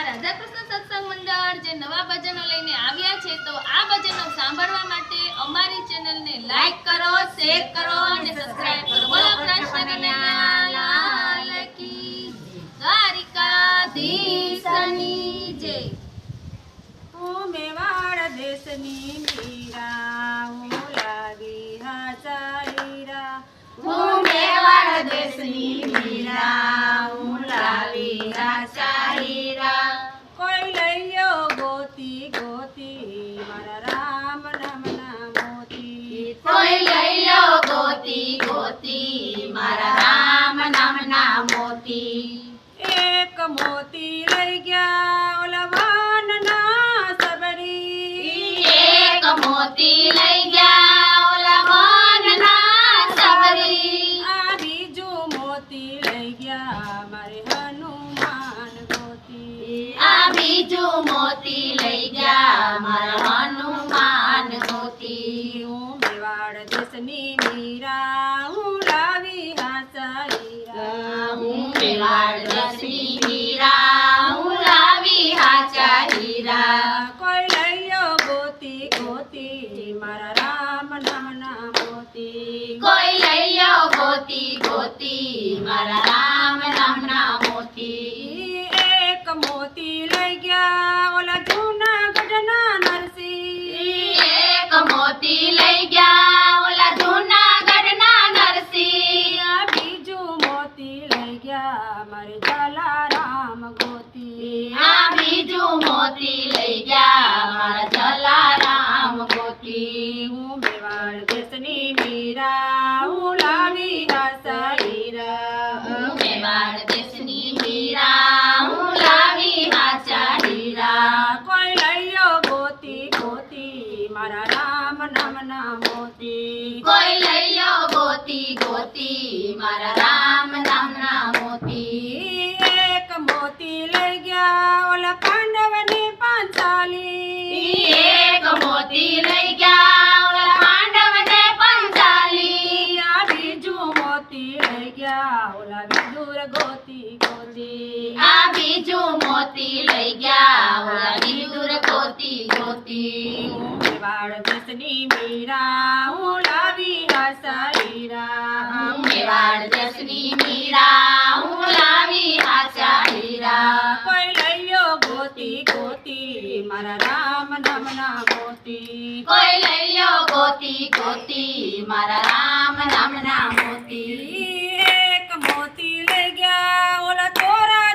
રાધાકૃષ્ણ સત્સંગ મંડળ જે નવા ભજનો લઈને આવ્યા છે, તો આ ભજનો સાંભળવા માટે અમારી ચેનલને લાઈક કરો, શેર કરો અને સબસ્ક્રાઇબ કરો. બોલો કૃષ્ણ કનૈયા લાલ કી, દ્વારિકાધીશની જય. હું મેવાડ દેશની મીરા, હું લાવી હાચા હીરા. હું મેવાડ દેશની મીરા, હું લાવી હાચા હીરા. કોઈ લઈયો ગોતી ગોતી મારા રામ નામના મોતી. કોઈ લઈ લો ગોતી ગોતી મારા રામ નામના મોતી. એક મોતી લઈ ગયા ઓલા વાનના સબરી. એક મોતી લઈ ગયા ઓલા વનના સબરી. આ બીજું મોતી લઈ ગયા મારે હનુમાન ગોતી. આ બીજું મોતી લઈ ગયા મારા હનુમાન ગોતી. હું મેવાડ દેશની મીરા, હું લાવી હાચા હીરા. હું મેવાડ દેશની મીરા, હું લાવી હાચા હીરા. કોઈ લઈયો ગોતી ગોતી મારા રામ નામના મોતી. કોઈ લઈ લો ગોતી ગોતી મારા રામ નામના મોતી. એક મોતી લઈ ગયા ઓલા જૂનાગઢના નરસિંહ. એક મોતી લઈ ગયા ઓલા જૂનાગઢના નરસિંહ. આ બીજું મોતી લઈ ગયા મારે જલારામ ગોતી. આ બીજું મોતી લઈ ગયા મારા જલારામ ગોતી. હું મેવાડ દેશની મીરા, હું લાવી હાચા હીરા. હું મેવાડ દેશની મીરા, હું લાવી હાચા હીરા. કોઈ લઈયો ગોતી ગોતી મારા રામ નામના મોતી. કોઈ લઈ લો ગોતી ગોતી મારા રામ નામના મોતી. એક મોતી લઈ ગયા ઓલા પાંડવની પાંચાલી. એક મોતી લઈ ગયા ઓલા પાંડવને પંચાલી. આ બીજું મોતી લઈ ગયા ઓલા વિદુર ગોતી ગોતી. આ બીજું મોતી લઈ ગયા ઓલા વિદુર ગોતી ગોતી. હું મેવાડ દેશની મીરા, હું લાવી હાચા હીરા. હું મેવાડ દેશની મીરા, હું લાવી હાચા હીરા. કોઈ લઈયો ગોતી ગોતી મારા રામ નામના મોતી. કોઈ લઈ લો ગોતી ગોતી મારા રામ નામના મોતી. એક મોતી લઈ ગયા ઓલા ચોરા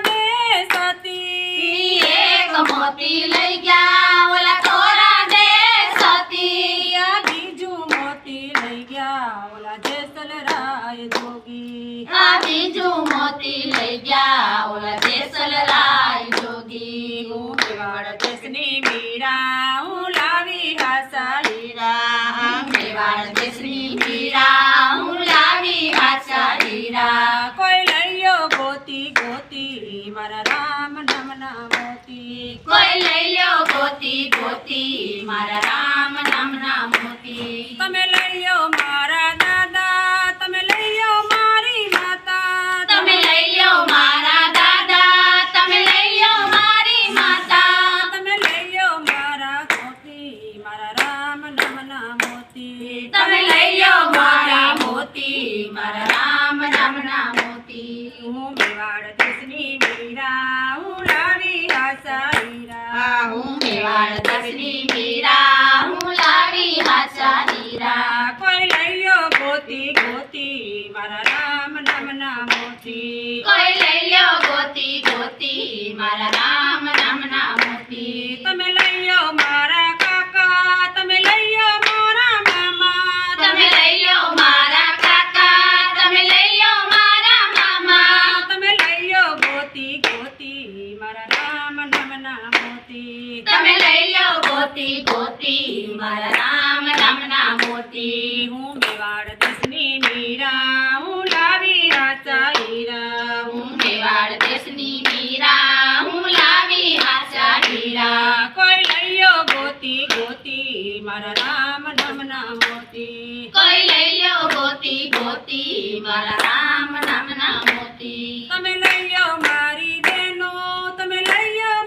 દેશથી. એક મોતી લઈ ગયા ઓલા તોરા દેશથી. આ બીજું મોતી લઈ ગયા ઓલા જેસલરાય જોગી. આ બીજું મોતી લઈ ગયા ઓલા જેસલરાય જોગી. હું મેવાડ દેશની મીરા, હું લાવી હાચા હીરા. હું મેવાડ દેશની મીરા, હું લાવી હાચા હીરા. કોઈ લઈયો ગોતી ગોતી મારા રામ નામના મોતી. કોઈ લઈ લો ગોતી ગોતી મારા રામ નામના મોતી. તમે લઈયો મારા દાદા, તમે લઈયો મારી માતા. તમે લઈ લો મારા દાદા, તમે લઈ લો મારી માતા. તમે લઈયો મારા ગોતી મારા રામ નામના મોતી. તમે લઈ લો મારા મોતી મારા રામ નામના મોતી. હું મેવાડ દેશની મીરા, હું લાવી હાચા હીરા. હું મેવાડ દેશની મીરા, હું લાવી હાચા હીરા. કોઈ લઈયો ગોતી ગોતી મારા રામ નામના મોતી. કોઈ લઈ લો ગોતી ગોતી મારા રામ નામના મોતી. તમે લઈયો મારા કાકા, તમે લઈયો મારા મામા. તમે લઈ લો મારા કાકા, તમે લઈ લો મારા મામા. તમે લઈયો ગોતી ગોતી મારા રામ નામના મોતી. તમે લઈ લો ગોતી ગોતી મારા રામ નામના મોતી. હું મેવાડ દેશની મીરા, હું લાવી હાચા હીરા. હું મેવાડ દેશની મીરા, હું લાવી હાચા હીરા. કોઈ લઈયો ગોતી ગોતી મારા રામ નામના મોતી. કોઈ લઈ લો ગોતી ગોતી મારા રામ નામના મોતી. તમે લઈયો મારી બહેનો, તમે લઈયો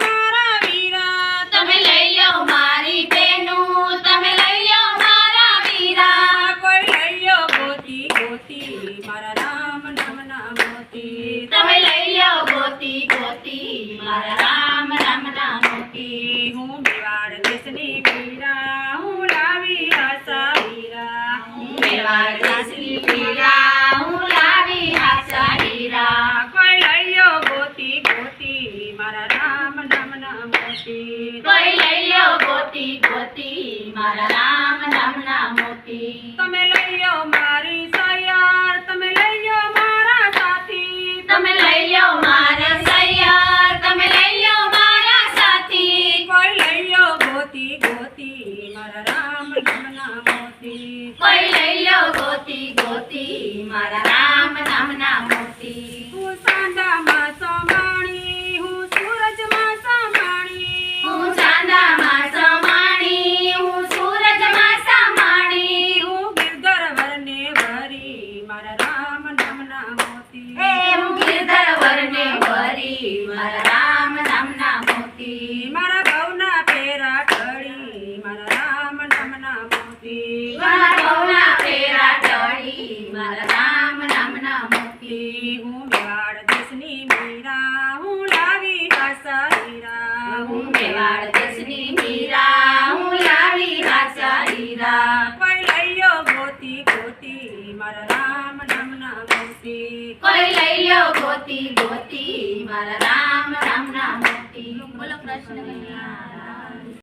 મારા રામ નામના મોતી. હું મેવાડ દેશની વીરા, હું લાવી આશા હીરા. મેવાડ દેશની વીરા, હું લાવી આશા હીરા. કોઈ લઈયો ગોતી ગોતી મારા રામ નામના મોતી. કોઈ લઈ લો ગોતી ગોતી મારા રામ નામના મોતી. તમે લઈયો મારી સયાર, તમે લઈયો મારા સાથી. તમે લઈ લો મારા સૈયાર, તમે લઈ લો મારા સાથી. કોઈ લઈયો ગોતી ગોતી મારા રામ નામના મોતી. કોઈ લઈ લો ગોતી ગોતી મારા રામ નામના મોતી. હું સાંડામાં સમાણી, હું સૂરજમાં સમાણી. હું ચાંદામાં સમાણી, હું સૂરજમાં સમાણી. હું ગિરધર વરને વરી મારા રામ નામના મોતી. હું ગિરધર વરને વરી મારા રામ નામના મોતી. મારા ગૌના પેરા ઢળી મારા રામ નામના મોતી. મારા ગૌના પેરા ઢળી મારા રામ નામના મોતી. હું મેવાડ દેશની મીરા, હું લાવી આશા હીરા. હું મેવાડ દેશની મીરા, હું લાવી આશા હીરા. કોઈ લઈયો ગોતી ગોતી મારા રામ નામના મોતી. કોઈ લઈ લો ગોતી ગોતી મારા રામ નામના મોતી. બોલો કૃષ્ણ કનૈયા